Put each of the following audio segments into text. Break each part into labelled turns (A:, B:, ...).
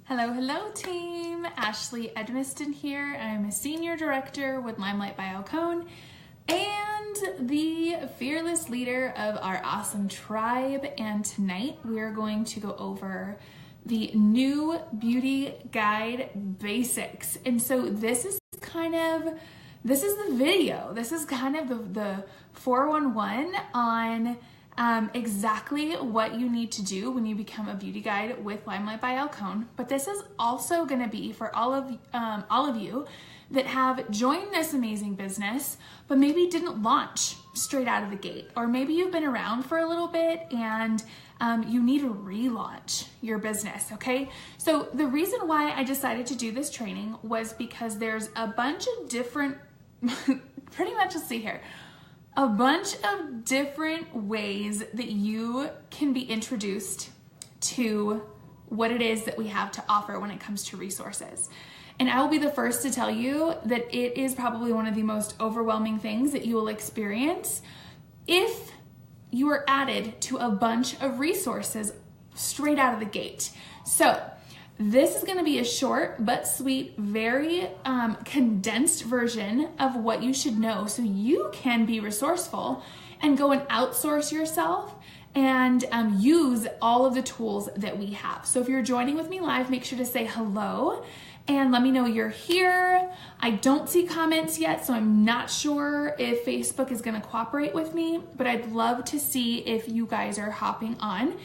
A: Hello team. Ashley Edmisten here. I'm a senior director with Limelight by Alcone and the fearless leader of our awesome tribe. And tonight we are going to go over the new beauty guide basics. And so this is the video. This is kind of the 411 on exactly what you need to do when you become a beauty guide with Limelight by Alcone. But this is also going to be for all of you that have joined this amazing business, but maybe didn't launch straight out of the gate, or maybe you've been around for a little bit and you need to relaunch your business. Okay, so the reason why I decided to do this training was because there's a bunch of different, pretty much, let's see here, a bunch of different ways that you can be introduced to what it is that we have to offer when it comes to resources. And I will be the first to tell you that it is probably one of the most overwhelming things that you will experience if you are added to a bunch of resources straight out of the gate. So this is going to be a short but sweet, very condensed version of what you should know so you can be resourceful and go and outsource yourself and use all of the tools that we have. So if you're joining with me live, make sure to say hello and let me know you're here. I don't see comments yet, so I'm not sure if Facebook is going to cooperate with me, but I'd love to see if you guys are hopping on.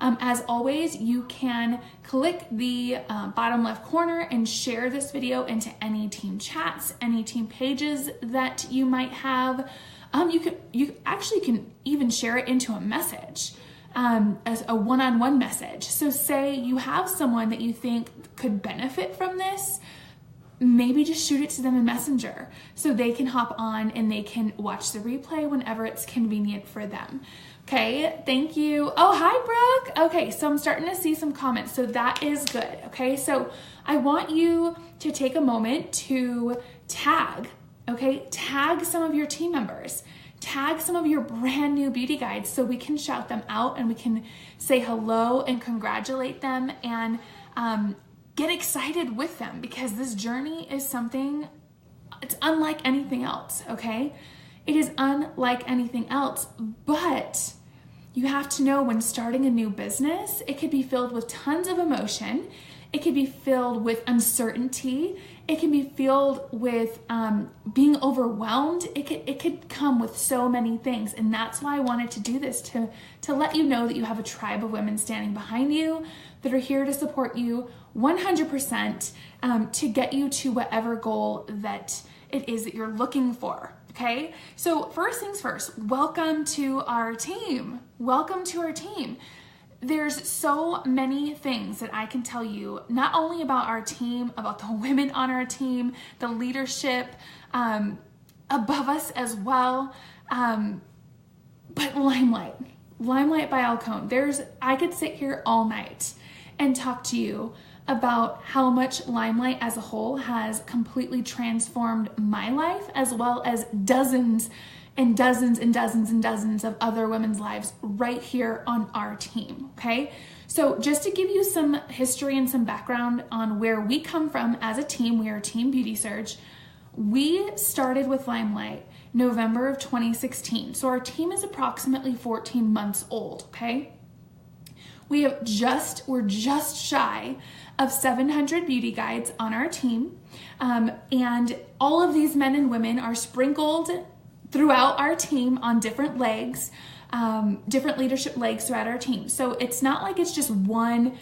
A: As always, you can click the bottom left corner and share this video into any team chats, any team pages that you might have. You actually can even share it into a message, as a one-on-one message. So say you have someone that you think could benefit from this, maybe just shoot it to them in Messenger so they can hop on and they can watch the replay whenever it's convenient for them. Okay, thank you. Oh, hi, Brooke. Okay, so I'm starting to see some comments, so that is good. Okay, so I want you to take a moment to tag some of your team members, tag some of your brand new beauty guides so we can shout them out and we can say hello and congratulate them and get excited with them, because this journey is something, it's unlike anything else, okay? It is unlike anything else, but you have to know when starting a new business, it could be filled with tons of emotion. It could be filled with uncertainty. It can be filled with being overwhelmed. It could come with so many things. And that's why I wanted to do this, to let you know that you have a tribe of women standing behind you that are here to support you 100% to get you to whatever goal that it is that you're looking for. Okay, so first things first, welcome to our team. Welcome to our team. There's so many things that I can tell you, not only about our team, about the women on our team, the leadership above us as well, but Limelight by Alcone. I could sit here all night and talk to you about how much Limelight as a whole has completely transformed my life, as well as dozens and dozens and dozens and dozens of other women's lives right here on our team, okay? So just to give you some history and some background on where we come from as a team, we are Team Beauty Surge. We started with Limelight November of 2016. So our team is approximately 14 months old, okay? We're just shy of 700 beauty guides on our team. And all of these men and women are sprinkled throughout our team on different legs, different leadership legs throughout our team. So it's not like it's just one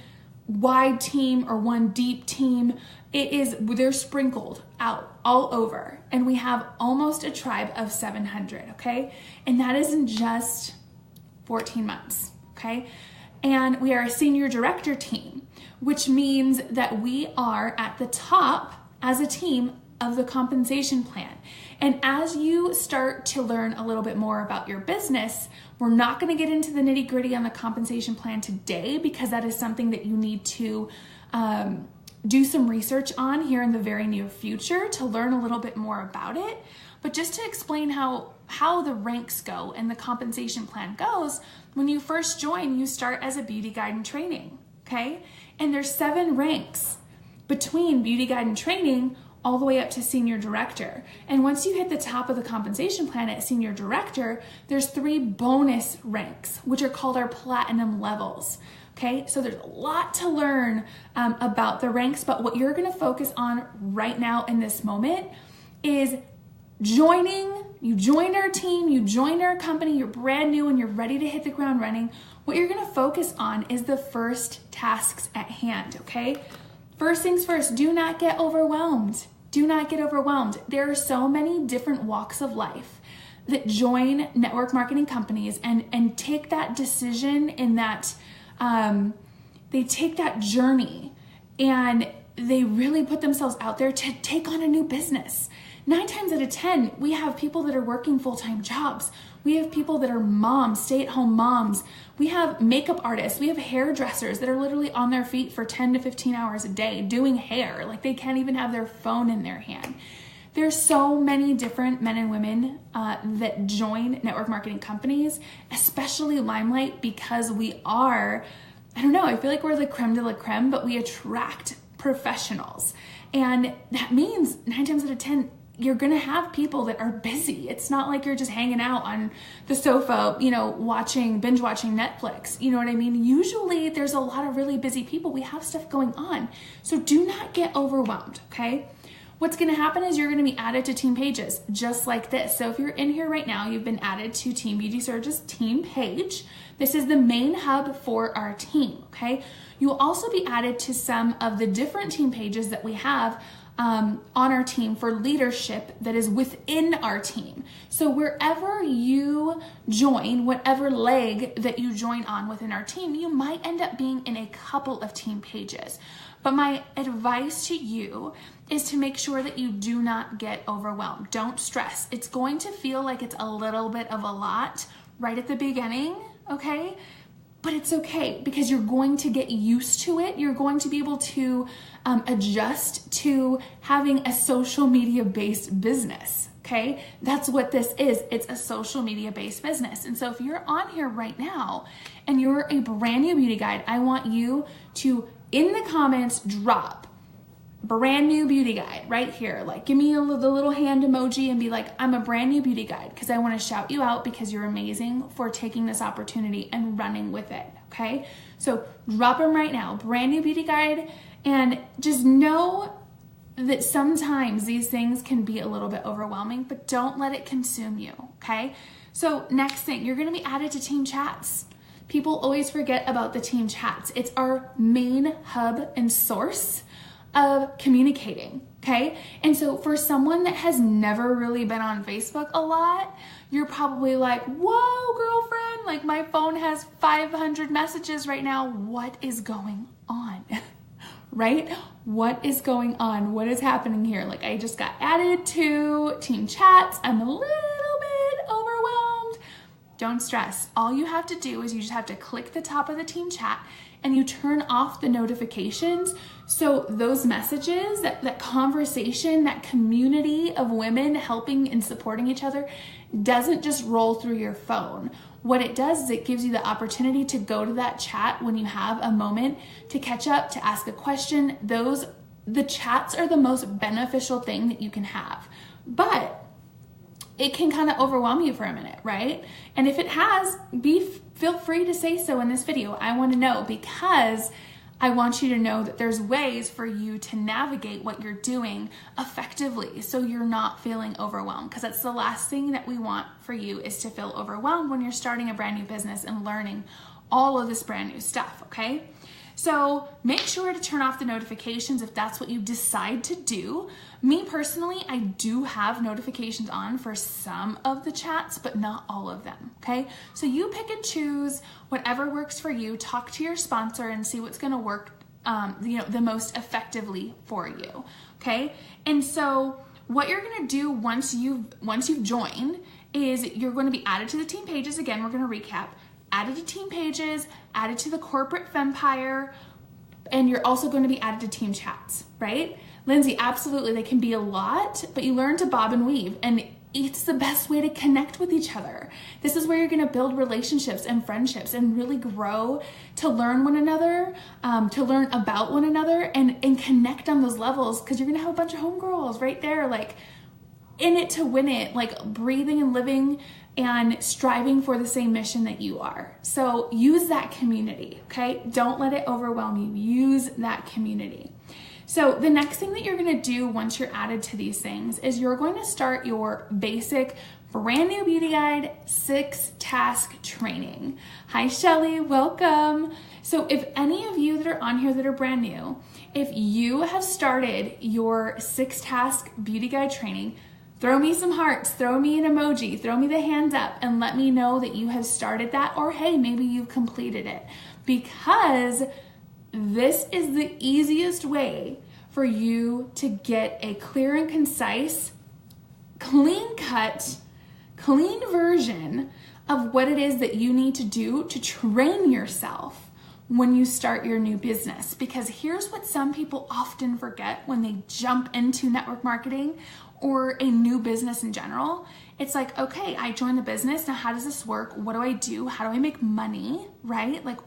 A: wide team or one deep team. They're sprinkled out all over. And we have almost a tribe of 700, okay? And that is in just 14 months, okay? And we are a senior director team, which means that we are at the top as a team of the compensation plan. And as you start to learn a little bit more about your business, we're not going to get into the nitty-gritty on the compensation plan today, because that is something that you need to do some research on here in the very near future to learn a little bit more about it. But just to explain how the ranks go and the compensation plan goes, when you first join, you start as a beauty guide in training, okay? And there's 7 ranks between beauty guide and training all the way up to senior director. And once you hit the top of the compensation plan at senior director, there's 3 bonus ranks, which are called our platinum levels. Okay, so there's a lot to learn about the ranks, but what you're gonna focus on right now in this moment is you joined our team, you joined our company, you're brand new and you're ready to hit the ground running. What you're gonna focus on is the first tasks at hand, okay? First things first, do not get overwhelmed. Do not get overwhelmed. There are so many different walks of life that join network marketing companies and take that decision in that, they take that journey and they really put themselves out there to take on a new business. 9 times out of 10, we have people that are working full-time jobs. We have people that are moms, stay-at-home moms. We have makeup artists. We have hairdressers that are literally on their feet for 10 to 15 hours a day doing hair. Like they can't even have their phone in their hand. There's so many different men and women that join network marketing companies, especially Limelight, because we are, I don't know, I feel like we're the creme de la creme, but we attract professionals. And that means 9 times out of 10, you're gonna have people that are busy. It's not like you're just hanging out on the sofa, binge watching Netflix. You know what I mean? Usually there's a lot of really busy people. We have stuff going on. So do not get overwhelmed, okay? What's gonna happen is you're gonna be added to team pages just like this. So if you're in here right now, you've been added to Team Beauty Surge's team page. This is the main hub for our team, okay? You will also be added to some of the different team pages that we have on our team for leadership that is within our team. So wherever you join, whatever leg that you join on within our team, you might end up being in a couple of team pages. But my advice to you is to make sure that you do not get overwhelmed. Don't stress. It's going to feel like it's a little bit of a lot right at the beginning, okay? But it's okay because you're going to get used to it. You're going to be able to adjust to having a social media based business, okay? That's what this is. It's a social media based business. And so if you're on here right now and you're a brand new beauty guide, I want you to, in the comments, drop brand new beauty guide right here. Like give me the little hand emoji and be like, I'm a brand new beauty guide, because I want to shout you out because you're amazing for taking this opportunity and running with it, okay? So drop them right now, brand new beauty guide, and just know that sometimes these things can be a little bit overwhelming, but don't let it consume you, okay? So next thing, you're gonna be added to team chats. People always forget about the team chats. It's our main hub and source of communicating, okay? And so for someone that has never really been on Facebook a lot, you're probably like, whoa, girlfriend, like my phone has 500 messages right now. What is going on? Right? What is going on? What is happening here? Like I just got added to team chats. I'm a little bit overwhelmed. Don't stress. All you have to do is you just have to click the top of the team chat and you turn off the notifications. So those messages, that conversation, that community of women helping and supporting each other doesn't just roll through your phone. What it does is it gives you the opportunity to go to that chat when you have a moment to catch up, to ask a question. The chats are the most beneficial thing that you can have. But it can kind of overwhelm you for a minute, right? And if it has, feel free to say so in this video. I want to know, because I want you to know that there's ways for you to navigate what you're doing effectively so you're not feeling overwhelmed, because that's the last thing that we want for you, is to feel overwhelmed when you're starting a brand new business and learning all of this brand new stuff, okay? So make sure to turn off the notifications if that's what you decide to do. Me personally, I do have notifications on for some of the chats, but not all of them, okay? So you pick and choose whatever works for you. Talk to your sponsor and see what's gonna work the most effectively for you, okay? And so what you're gonna do once you've joined is you're gonna be added to the team pages. Again, we're gonna recap. Added to team pages, added to the corporate Fempire, and you're also going to be added to team chats, right? Lindsay, absolutely, they can be a lot, but you learn to bob and weave. And it's the best way to connect with each other. This is where you're going to build relationships and friendships and really grow to learn one another, to learn about one another and connect on those levels, because you're going to have a bunch of homegirls right there, like in it to win it, like breathing and living and striving for the same mission that you are. So use that community, okay? Don't let it overwhelm you. Use that community. So the next thing that you're gonna do once you're added to these things is you're going to start your basic brand new beauty guide 6-task training. Hi, Shelly, welcome. So if any of you that are on here that are brand new, if you have started your 6-task beauty guide training, throw me some hearts, throw me an emoji, throw me the hands up and let me know that you have started that, or hey, maybe you've completed it, because this is the easiest way for you to get a clear and concise, clean cut, clean version of what it is that you need to do to train yourself when you start your new business. Because here's what some people often forget when they jump into network marketing or a new business in general. It's like, okay, I joined the business. Now, how does this work? What do I do? How do I make money, right? Like,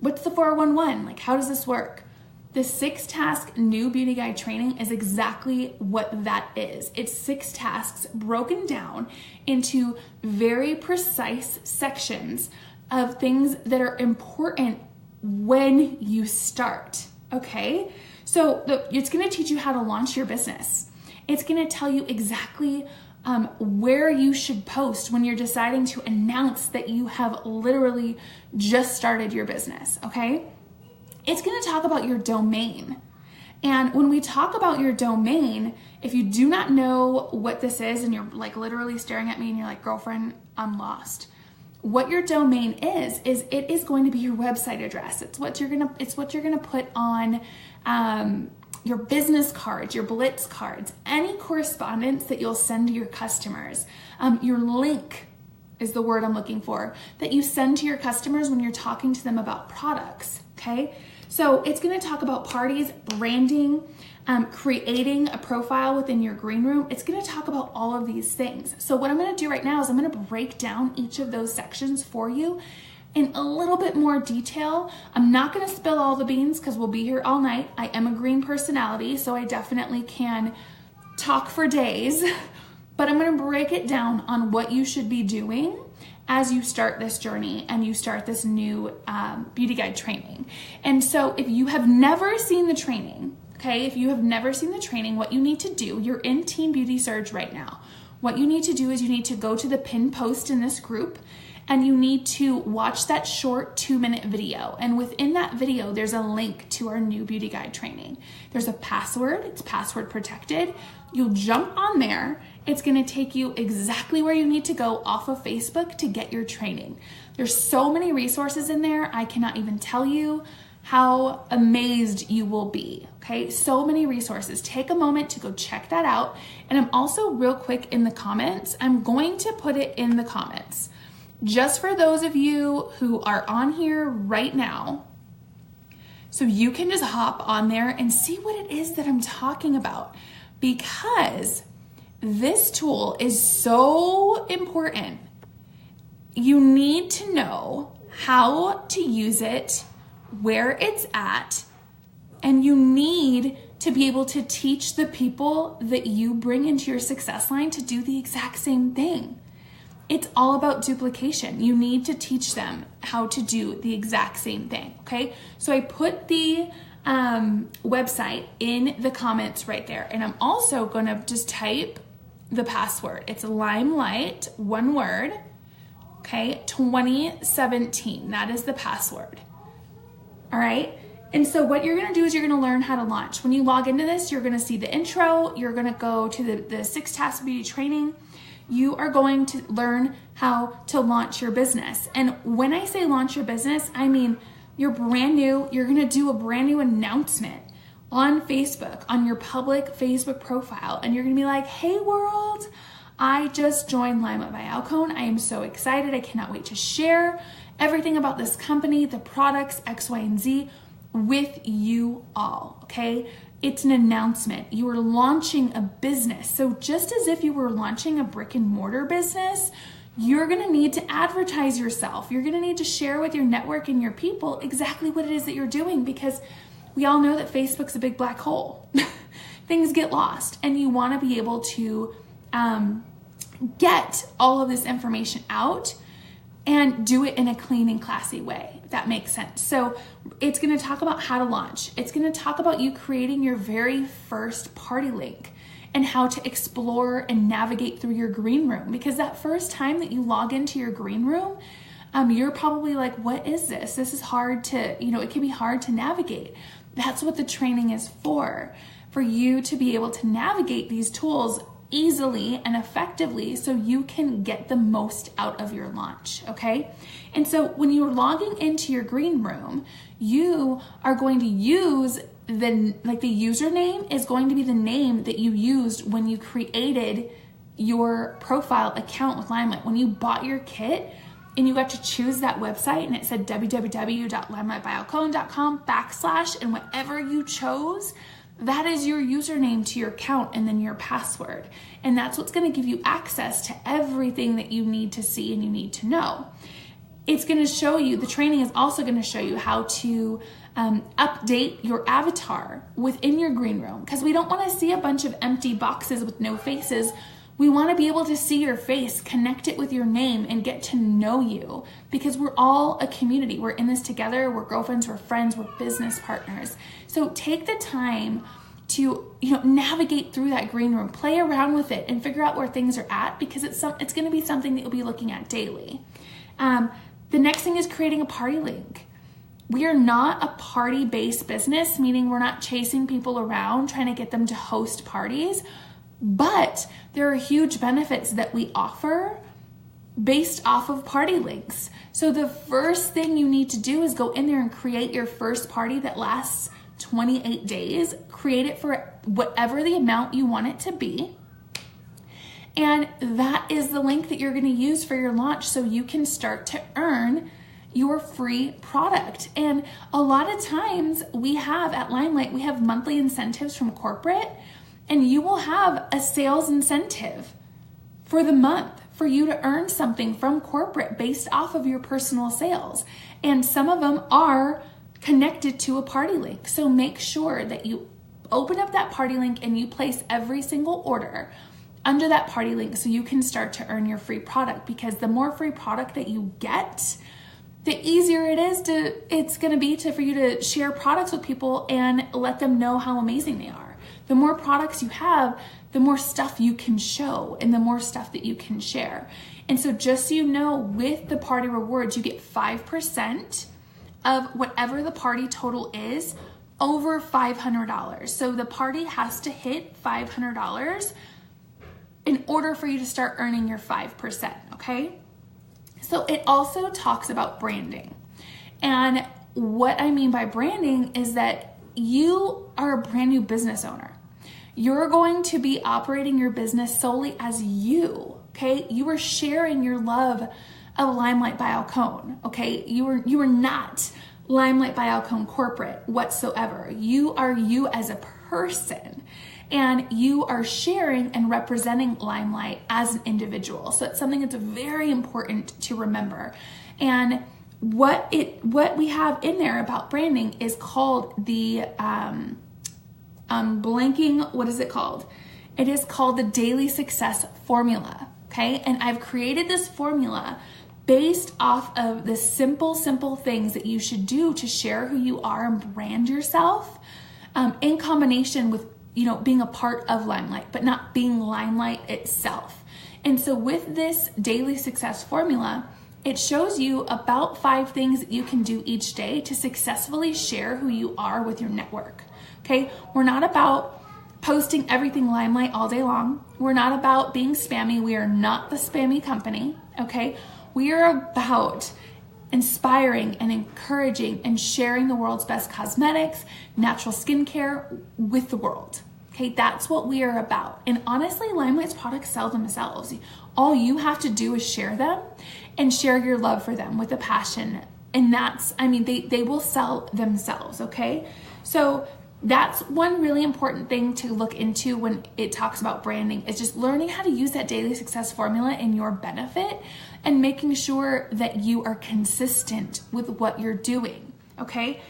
A: what's the 411? Like, how does this work? The 6-task new beauty guide training is exactly what that is. It's 6 tasks broken down into very precise sections of things that are important when you start, okay? So it's gonna teach you how to launch your business. It's gonna tell you exactly where you should post when you're deciding to announce that you have literally just started your business, okay? It's gonna talk about your domain. And when we talk about your domain, if you do not know what this is and you're like literally staring at me and you're like, girlfriend, I'm lost. What your domain is it is going to be your website address. It's what you're gonna put on your business cards, your Blitz cards, any correspondence that you'll send to your customers. Your link is the word I'm looking for, that you send to your customers when you're talking to them about products, okay? So it's gonna talk about parties, branding, creating a profile within your green room. It's gonna talk about all of these things. So what I'm gonna do right now is I'm gonna break down each of those sections for you in a little bit more detail. I'm not gonna spill all the beans because we'll be here all night. I am a green personality, so I definitely can talk for days, but I'm gonna break it down on what you should be doing as you start this journey and you start this new beauty guide training. And so if you have never seen the training, okay, if you have never seen the training, what you need to do, you're in Team Beauty Surge right now. What you need to do is you need to go to the pinned post in this group and you need to watch that short 2-minute video. And within that video, there's a link to our new beauty guide training. There's a password, it's password protected. You'll jump on there. It's gonna take you exactly where you need to go off of Facebook to get your training. There's so many resources in there, I cannot even tell you how amazed you will be, okay? So many resources. Take a moment to go check that out. And I'm also real quick in the comments, I'm going to put it in the comments. Just for those of you who are on here right now, so you can just hop on there and see what it is that I'm talking about, because this tool is so important. You need to know how to use it, where it's at, and you need to be able to teach the people that you bring into your success line to do the exact same thing. It's all about duplication. You need to teach them how to do the exact same thing, okay? So I put the website in the comments right there, and I'm also gonna just type the password. It's Limelight, one word, okay, 2017. That is the password. All right. And so what you're going to do is you're going to learn how to launch. When you log into this, you're going to see the intro. You're going to go to the 6-task beauty training. You are going to learn how to launch your business. And when I say launch your business, I mean you're brand new. You're going to do a brand new announcement on Facebook, on your public Facebook profile. And you're going to be like, hey world, I just joined Limelight by Alcone. I am so excited. I cannot wait to share everything about this company, the products, X, Y, and Z. with you all, okay? It's an announcement. You are launching a business. So just as if you were launching a brick and mortar business, you're gonna need to advertise yourself. You're gonna need to share with your network and your people exactly what it is that you're doing, because we all know that Facebook's a big black hole. Things get lost, and you wanna be able to get all of this information out and do it in a clean and classy way, if that makes sense. So it's gonna talk about how to launch. It's gonna talk about you creating your very first party link and how to explore and navigate through your green room. Because that first time that you log into your green room, you're probably like, what is this? This is hard to, it can be hard to navigate. That's what the training is for you to be able to navigate these tools easily and effectively so you can get the most out of your launch, okay? And so when you're logging into your green room, you are going to use the username is going to be the name that you used when you created your profile account with Limelight. When you bought your kit and you got to choose that website and it said www.limelightbyalcone.com / and whatever you chose, that is your username to your account and then your password. And that's what's going to give you access to everything that you need to see and you need to know. It's going to show you, the training is also going to show you how to update your avatar within your green room, because we don't want to see a bunch of empty boxes with no faces. We want to be able to see your face, connect it with your name, and get to know you, because we're all a community. We're in this together. We're girlfriends, we're friends, we're business partners. So take the time to navigate through that green room, play around with it, and figure out where things are at, because it's going to be something that you'll be looking at daily. The next thing is creating a party link. We are not a party-based business, meaning we're not chasing people around trying to get them to host parties, but there are huge benefits that we offer based off of party links. So the first thing you need to do is go in there and create your first party that lasts 28 days. Create it for whatever the amount you want it to be. And that is the link that you're going to use for your launch so you can start to earn your free product. And a lot of times we have at Limelight, we have monthly incentives from corporate, and you will have a sales incentive for the month for you to earn something from corporate based off of your personal sales. And some of them are connected to a party link. So make sure that you open up that party link and you place every single order under that party link so you can start to earn your free product, because the more free product that you get, the easier it's going to be for you to share products with people and let them know how amazing they are. The more products you have, the more stuff you can show and the more stuff that you can share. And so just so you know, with the party rewards, you get 5% of whatever the party total is over $500. So the party has to hit $500 in order for you to start earning your 5%, okay? So it also talks about branding. And what I mean by branding is that you are a brand new business owner. You're going to be operating your business solely as you, okay? You are sharing your love of Limelight by Alcone, okay? You are not Limelight by Alcone corporate whatsoever. You are you as a person, and you are sharing and representing Limelight as an individual. So it's something that's very important to remember. And what we have in there about branding is called the what is it called? It is called the Daily Success Formula, okay? And I've created this formula based off of the simple things that you should do to share who you are and brand yourself, in combination with, being a part of Limelight, but not being Limelight itself. And so with this Daily Success Formula, it shows you about 5 things that you can do each day to successfully share who you are with your network. Okay, we're not about posting everything Limelight all day long. We're not about being spammy. We are not the spammy company, okay? We are about inspiring and encouraging and sharing the world's best cosmetics, natural skincare with the world, okay? That's what we are about. And honestly, Limelight's products sell themselves. All you have to do is share them and share your love for them with a passion And that's, I mean, they will sell themselves, okay? So that's one really important thing to look into when it talks about branding, is just learning how to use that daily success formula in your benefit and making sure that you are consistent with what you're doing, okay?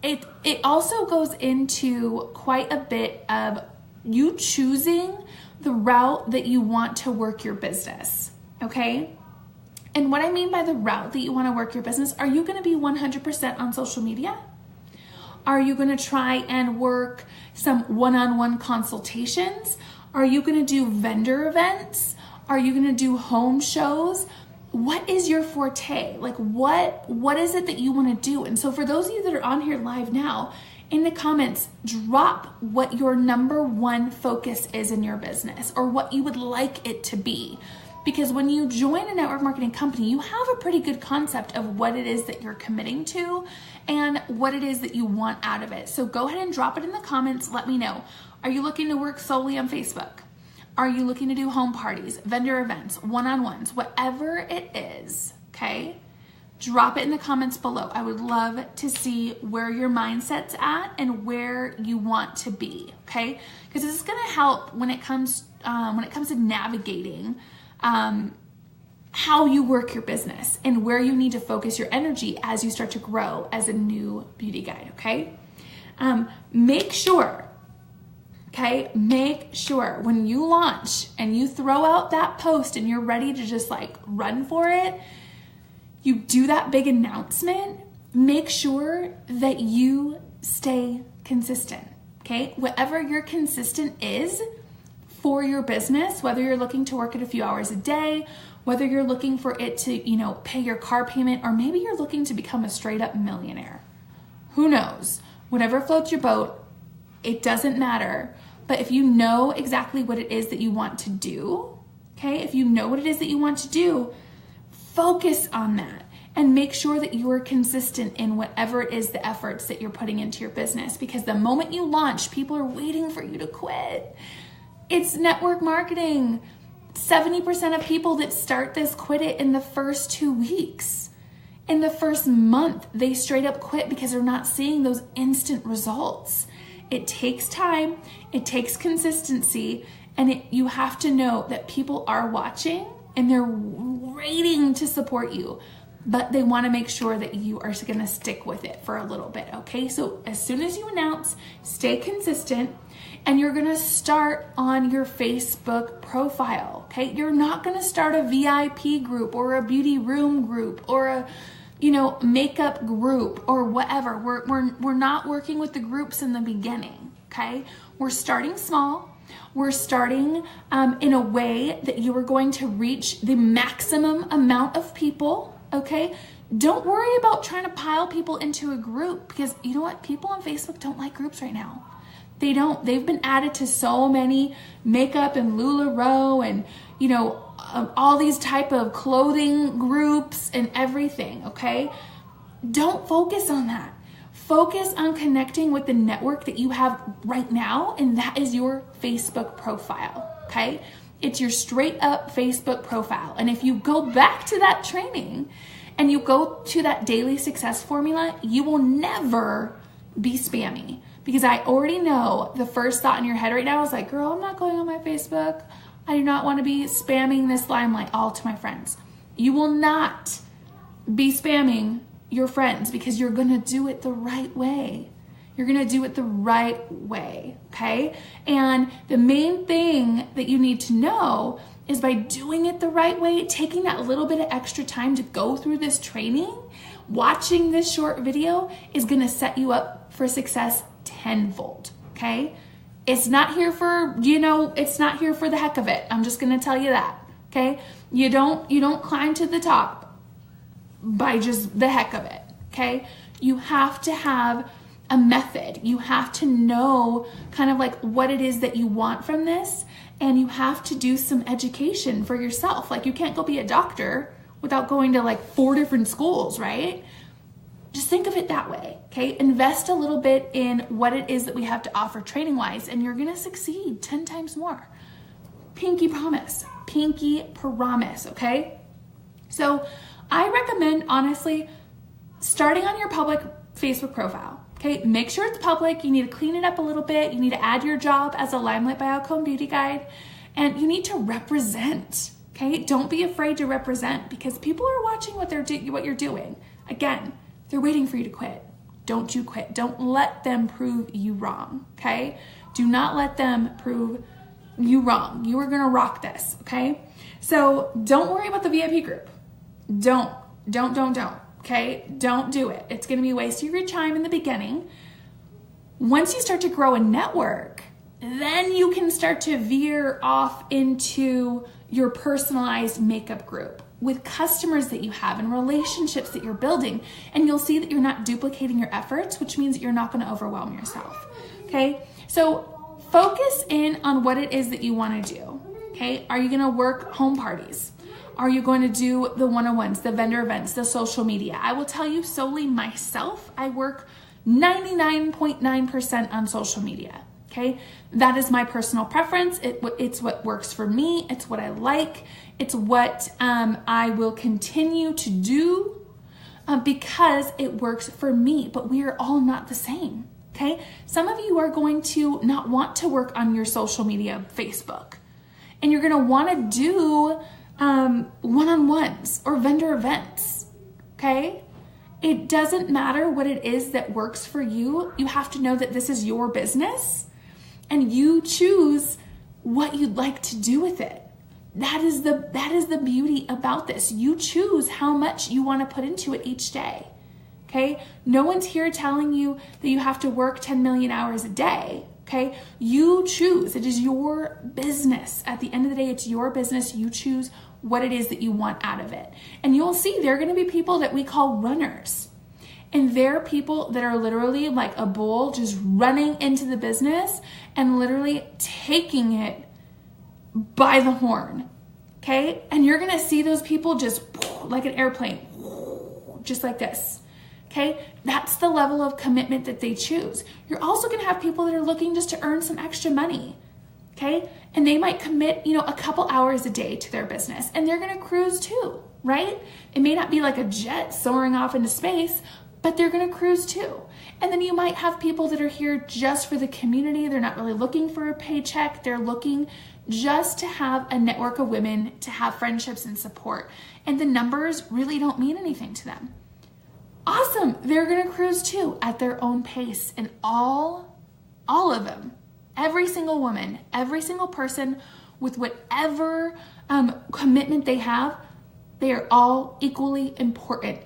A: It also goes into quite a bit of you choosing the route that you want to work your business, okay? And what I mean by the route that you want to work your business, are you going to be 100% on social media? Are you going to try and work some one-on-one consultations? Are you going to do vendor events? Are you going to do home shows? What is your forte? Like what is it that you want to do? And so for those of you that are on here live now, in the comments, drop what your number one focus is in your business, or what you would like it to be. Because when you join a network marketing company, you have a pretty good concept of what it is that you're committing to and what it is that you want out of it. So go ahead and drop it in the comments. Let me know. Are you looking to work solely on Facebook? Are you looking to do home parties, vendor events, one-on-ones, whatever it is, okay? Drop it in the comments below. I would love to see where your mindset's at and where you want to be, okay? Because this is gonna help when it comes to navigating how you work your business and where you need to focus your energy as you start to grow as a new beauty guide, okay? Make sure when you launch and you throw out that post and you're ready to just like run for it, you do that big announcement, make sure that you stay consistent, okay? Whatever your consistent is for your business, whether you're looking to work it a few hours a day, whether you're looking for it to, pay your car payment, or maybe you're looking to become a straight up millionaire. Who knows? Whatever floats your boat, it doesn't matter. But if you know exactly what it is that you want to do, okay? If you know what it is that you want to do, focus on that and make sure that you are consistent in whatever it is the efforts that you're putting into your business. Because the moment you launch, people are waiting for you to quit. It's network marketing. 70% of people that start this quit it in the first 2 weeks. In the first month, they straight up quit because they're not seeing those instant results. It takes time, it takes consistency, and you have to know that people are watching and they're waiting to support you, but they want to make sure that you are going to stick with it for a little bit, okay? So as soon as you announce, stay consistent, and you're going to start on your Facebook profile, okay? You're not going to start a VIP group or a beauty room group or a makeup group or whatever. We're not working with the groups in the beginning, okay? We're starting small. We're starting in a way that you are going to reach the maximum amount of people, okay? Don't worry about trying to pile people into a group, because you know what? People on Facebook don't like groups right now. They don't. They've been added to so many makeup and LuLaRoe and, all these type of clothing groups and everything, okay? Don't focus on that. Focus on connecting with the network that you have right now, and that is your Facebook profile, okay? It's your straight up Facebook profile. And if you go back to that training and you go to that daily success formula, you will never be spammy. Because I already know the first thought in your head right now is like, girl, I'm not going on my Facebook. I do not want to be spamming this limelight all to my friends. You will not be spamming your friends because you're going to do it the right way. You're going to do it the right way, okay? And the main thing that you need to know is by doing it the right way, taking that little bit of extra time to go through this training, watching this short video is going to set you up for success tenfold, okay? It's not here for, it's not here for the heck of it. I'm just going to tell you that, okay? You don't climb to the top by just the heck of it, okay? You have to have a method. You have to know kind of like what it is that you want from this, and you have to do some education for yourself. Like, you can't go be a doctor without going to like 4 different schools, right? Just think of it that way, okay? Invest a little bit in what it is that we have to offer training-wise, and you're gonna succeed 10 times more. Pinky promise, okay? So I recommend, honestly, starting on your public Facebook profile. Okay, make sure it's public. You need to clean it up a little bit. You need to add your job as a Limelight by Alcone beauty guide, and you need to represent. Okay, don't be afraid to represent, because people are watching what you're doing. Again, they're waiting for you to quit. Don't you quit. Don't let them prove you wrong. Okay, do not let them prove you wrong. You are gonna rock this. Okay, so don't worry about the VIP group. Don't. Okay, don't do it. It's going to be a waste of your time in the beginning. Once you start to grow a network, then you can start to veer off into your personalized makeup group with customers that you have and relationships that you're building. And you'll see that you're not duplicating your efforts, which means that you're not going to overwhelm yourself. Okay, so focus in on what it is that you want to do. Okay, are you going to work home parties? Are you going to do the one-on-ones, the vendor events, the social media? I will tell you solely myself, I work 99.9% on social media, okay? That is my personal preference. It's what works for me. It's what I like. It's what I will continue to do because it works for me, but we are all not the same, okay? Some of you are going to not want to work on your social media, Facebook, and you're gonna wanna do one-on-ones or vendor events, okay? It doesn't matter what it is that works for you. You have to know that this is your business and you choose what you'd like to do with it. That is the beauty about this. You choose how much you want to put into it each day, okay? No one's here telling you that you have to work 10 million hours a day. Okay, you choose. It is your business. At the end of the day, it's your business. You choose what it is that you want out of it. And you'll see there are going to be people that we call runners. And they're people that are literally like a bull, just running into the business and literally taking it by the horn. Okay, and you're going to see those people just like an airplane, just like this. Okay, that's the level of commitment that they choose. You're also gonna have people that are looking just to earn some extra money, okay? And they might commit, a couple hours a day to their business, and they're gonna cruise too, right? It may not be like a jet soaring off into space, but they're gonna cruise too. And then you might have people that are here just for the community. They're not really looking for a paycheck. They're looking just to have a network of women, to have friendships and support. And the numbers really don't mean anything to them. Awesome, they're gonna cruise too at their own pace, and all of them, every single woman, every single person with whatever commitment they have, they are all equally important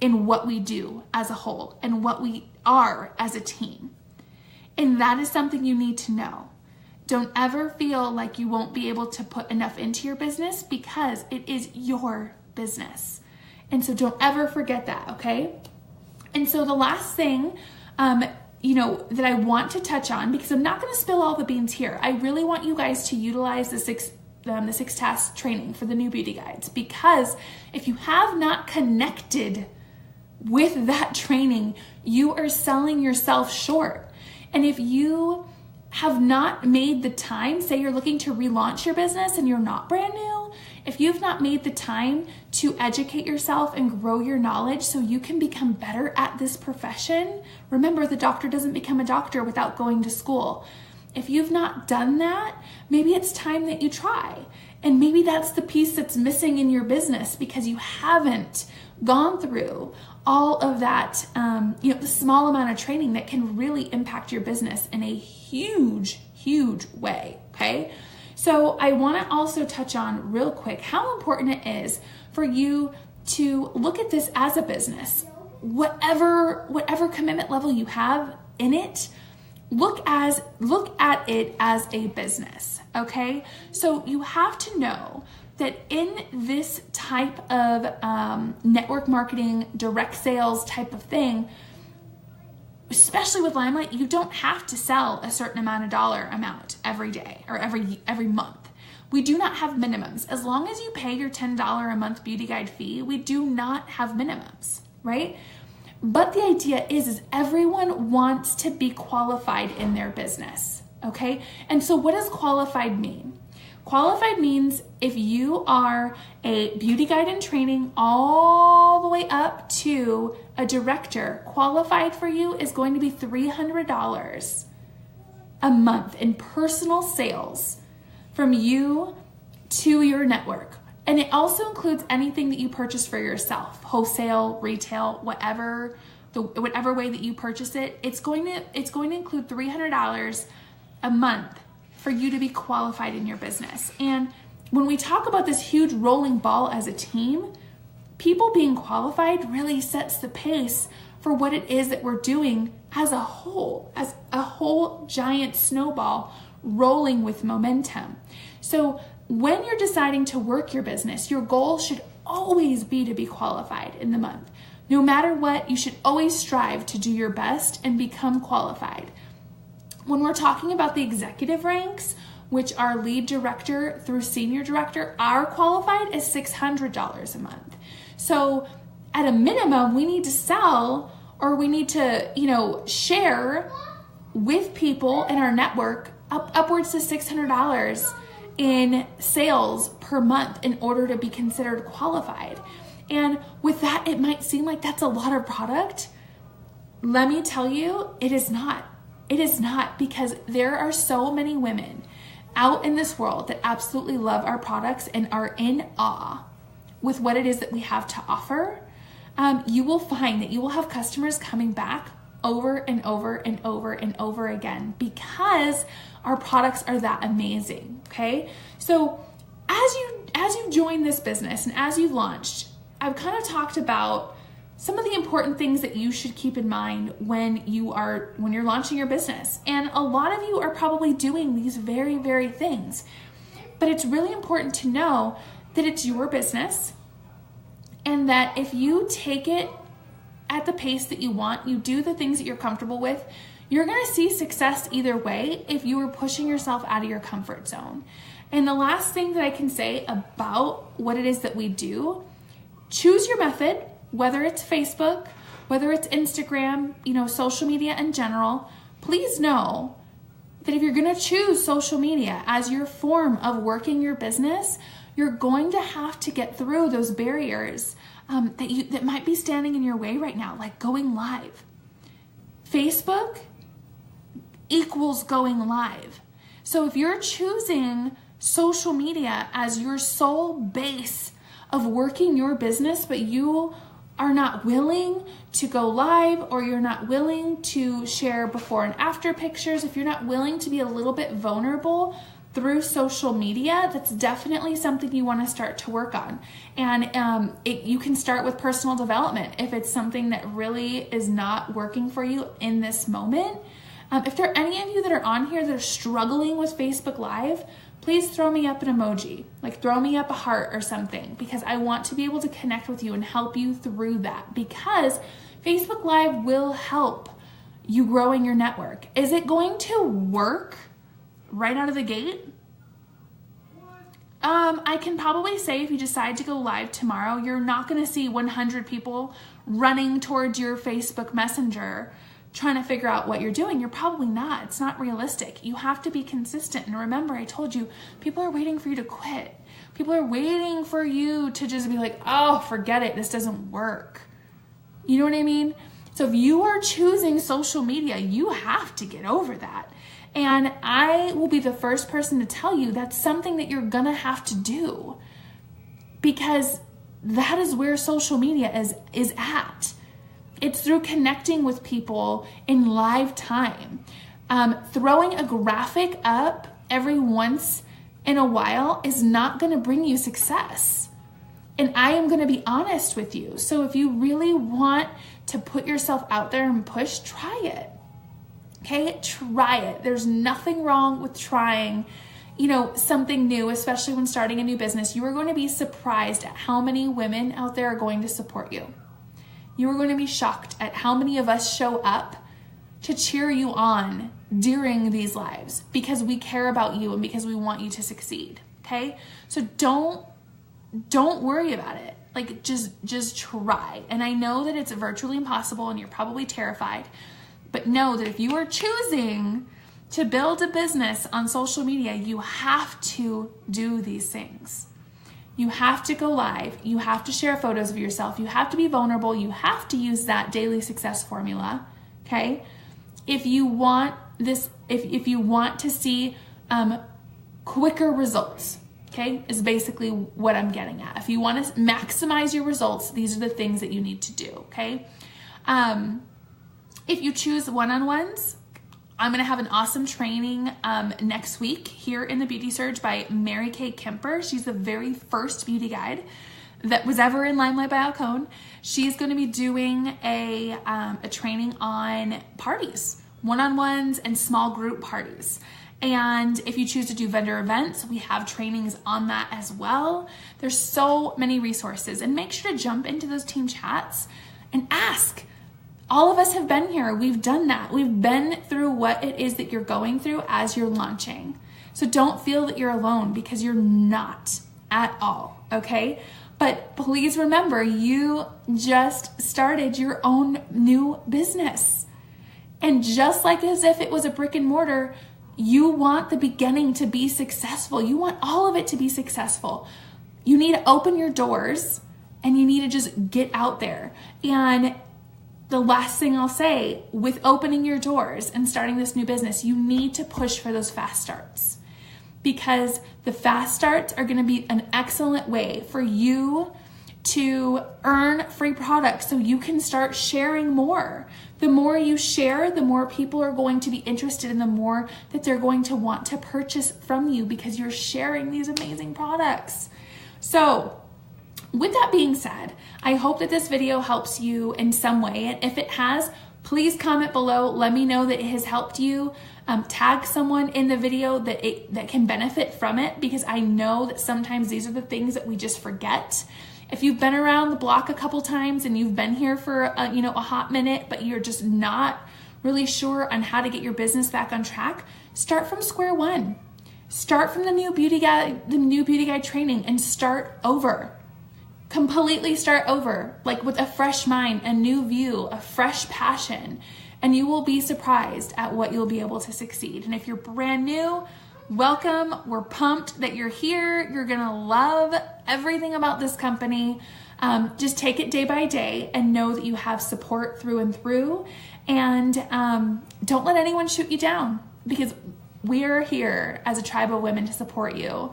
A: in what we do as a whole and what we are as a team. And that is something you need to know. Don't ever feel like you won't be able to put enough into your business, because it is your business. And so don't ever forget that, okay? And so the last thing, that I want to touch on, because I'm not gonna spill all the beans here, I really want you guys to utilize the six task training for the new beauty guides, because if you have not connected with that training, you are selling yourself short. And if you have not made the time, say you're looking to relaunch your business and you're not brand new, if you've not made the time to educate yourself and grow your knowledge so you can become better at this profession, remember, the doctor doesn't become a doctor without going to school. If you've not done that, maybe it's time that you try. And maybe that's the piece that's missing in your business, because you haven't gone through all of that, the small amount of training that can really impact your business in a huge, huge way, okay? So I wanna also touch on real quick how important it is for you to look at this as a business. Whatever commitment level you have in it, look at it as a business, okay? So you have to know that in this type of network marketing, direct sales type of thing, especially with Limelight, you don't have to sell a certain dollar amount every day or every month. We do not have minimums. As long as you pay your $10 a month beauty guide fee, we do not have minimums, right? But the idea is everyone wants to be qualified in their business, okay? And so what does qualified mean? Qualified means if you are a beauty guide in training all the way up to a director, qualified for you is going to be $300 a month in personal sales from you to your network. And it also includes anything that you purchase for yourself, wholesale, retail, whatever way that you purchase it. It's going to include $300 a month for you to be qualified in your business. And when we talk about this huge rolling ball as a team, people being qualified really sets the pace for what it is that we're doing as a whole giant snowball rolling with momentum. So when you're deciding to work your business, your goal should always be to be qualified in the month. No matter what, you should always strive to do your best and become qualified. When we're talking about the executive ranks, which are lead director through senior director, our qualified is $600 a month. So at a minimum, we need to sell, or we need to, share with people in our network upwards to $600 in sales per month in order to be considered qualified. And with that, it might seem like that's a lot of product. Let me tell you, it is not. It is not, because there are so many women out in this world that absolutely love our products and are in awe with what it is that we have to offer. You will find that you will have customers coming back over and over and over and over again because our products are that amazing, okay? So as you join this business and as you've launched, I've kind of talked about some of the important things that you should keep in mind when you're launching your business. And a lot of you are probably doing these very, very things. But it's really important to know that it's your business, and that if you take it at the pace that you want, you do the things that you're comfortable with, you're going to see success either way if you are pushing yourself out of your comfort zone. And the last thing that I can say about what it is that we do, choose your method. Whether it's Facebook, whether it's Instagram, social media in general, please know that if you're going to choose social media as your form of working your business, you're going to have to get through those barriers that might be standing in your way right now, like going live. Facebook equals going live. So if you're choosing social media as your sole base of working your business, but you are not willing to go live, or you're not willing to share before and after pictures, if you're not willing to be a little bit vulnerable through social media, that's definitely something you want to start to work on. And you can start with personal development if it's something that really is not working for you in this moment. If there are any of you that are on here that are struggling with Facebook Live, please throw me up an emoji, like throw me up a heart or something, because I want to be able to connect with you and help you through that, because Facebook Live will help you grow in your network. Is it going to work right out of the gate? I can probably say if you decide to go live tomorrow, you're not going to see 100 people running towards your Facebook Messenger trying to figure out what you're doing. You're probably not. It's not realistic. You have to be consistent. And remember, I told you, people are waiting for you to quit. People are waiting for you to just be like, oh, forget it. This doesn't work. You know what I mean? So if you are choosing social media, you have to get over that. And I will be the first person to tell you that's something that you're going to have to do, because that is where social media is at. It's through connecting with people in live time. Throwing a graphic up every once in a while is not going to bring you success. And I am going to be honest with you. So if you really want to put yourself out there and push, try it. Okay, try it. There's nothing wrong with trying, something new, especially when starting a new business. You are going to be surprised at how many women out there are going to support you. You are going to be shocked at how many of us show up to cheer you on during these lives, because we care about you and because we want you to succeed. Okay, so don't worry about it. Like just try. And I know that it's virtually impossible and you're probably terrified, but know that if you are choosing To build a business on social media, you have to do these things. You have to go live. You have to share photos of yourself. You have to be vulnerable. You have to use that daily success formula, okay? If you want this, if you want to see quicker results, okay, is basically what I'm getting at. If you want to maximize your results, these are the things that you need to do, okay? If you choose one-on-ones, I'm going to have an awesome training next week here in the Beauty Surge by Mary Kay Kemper. She's the very first beauty guide that was ever in Limelight by Alcone. She's going to be doing a training on parties, one-on-ones and small group parties. And if you choose to do vendor events, we have trainings on that as well. There's so many resources, and make sure to jump into those team chats and ask. All of us have been here. We've done that. We've been through what it is that you're going through as you're launching. So don't feel that you're alone, because you're not at all, okay? But please remember, you just started your own new business. And just like as if it was a brick and mortar, you want the beginning to be successful. You want all of it to be successful. You need to open your doors, and you need to just get out there. And the last thing I'll say, with opening your doors and starting this new business, you need to push for those fast starts, because the fast starts are going to be an excellent way for you to earn free products so you can start sharing more. The more you share, the more people are going to be interested, and the more that they're going to want to purchase from you, because you're sharing these amazing products. So with that being said, I hope that this video helps you in some way. And if it has, please comment below. Let me know that it has helped you. Tag someone in the video that can benefit from it, because I know that sometimes these are the things that we just forget. If you've been around the block a couple times and you've been here for a hot minute, but you're just not really sure on how to get your business back on track, start from square one. Start from the new beauty guide training, and start over. Completely start over, like with a fresh mind, a new view, a fresh passion, and you will be surprised at what you'll be able to succeed. And if you're brand new, welcome. We're pumped that you're here. You're gonna love everything about this company. Just take it day by day and know that you have support through and through. And don't let anyone shoot you down, because we're here as a tribe of women to support you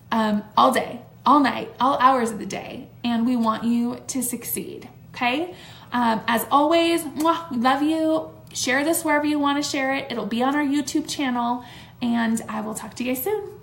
A: all day, all night, all hours of the day, and we want you to succeed, okay? As always, we love you. Share this wherever you want to share it. It'll be on our YouTube channel, and I will talk to you guys soon.